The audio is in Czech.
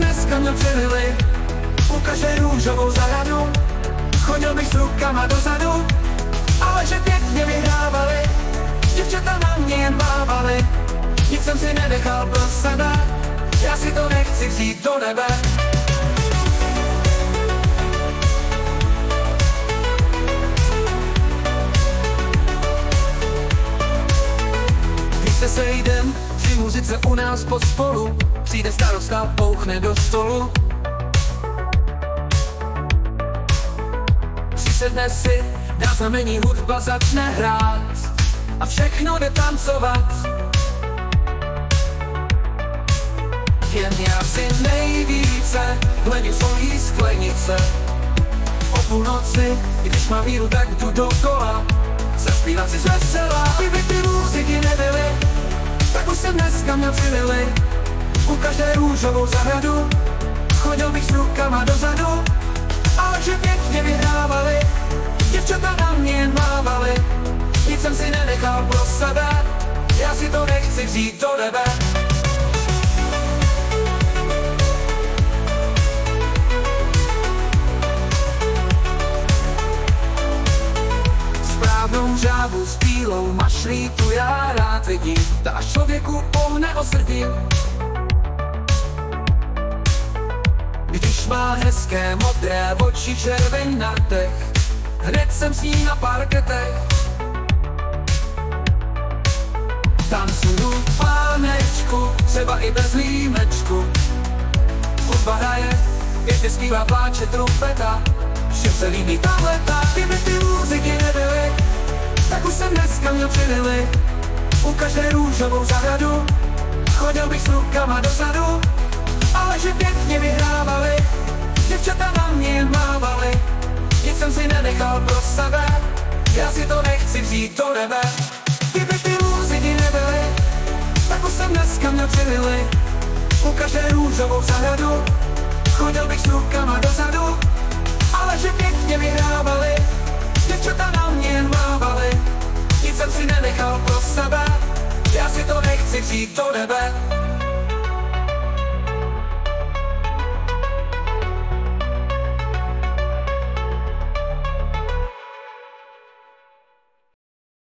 dneska měl přilili, ukaže růžovou zahradu. Chodil bych s rukama dozadu, ale že pěkně vyhrávali, děvčata na mě jen mávali. Nic jsem si nenechal pro sebe, já si to nechci vzít do nebe. Když se sejdem při muzice u nás pospolu, přijde starosta, bouchne do stolu. Přisedne si, dá znamení, hudba začne hrát a všechno jde tancovat. Jen já si nejvíce hledím svojí sklenice. O půlnoci, když mám víru, tak jdu dokola, zaspívat si zvesela. Kdyby ty muziky nebyly, tak už jsem dneska měl přilili, ukaže růžovou zahradu. Chodil bych s rukama dozadu, ale že pěkně vyhrávali, děvčata na mě jen mávali. Nic jsem si nenechal pro sebe, já si to nechci vzít do nebe. Správnou žábu s bílou mašlí tu já rád vidím, ta až člověku pohne o srdí. Když má hezké modré oči, červeň na rtech, hned jsem s ní na parketech. Tancuju pánečku, třeba i bez límečku. Hudba hraje, pěkně zpívá, pláče trumpeta, všem se líbí tahleta. Kdyby ty muziky nebyly, tak už jsem dneska měl přilili, ukaže růžovou zahradu. Chodil bych s rukama dozadu, ale že pěkně vyhrávali, děvčata na mě jen mávali. Nic jsem si nenechal pro sebe, já si to nechci vzít do nebe. Kdyby ty muziky nebyly, tak už jsem dneska měl přilili, ukaže růžovou zahradu. Chodil bych s rukama dozadu, ale že pěkně vyhrávali, děvčata na mě jen mávali. Nic jsem si nenechal pro sebe, já si to nechci vzít do nebe.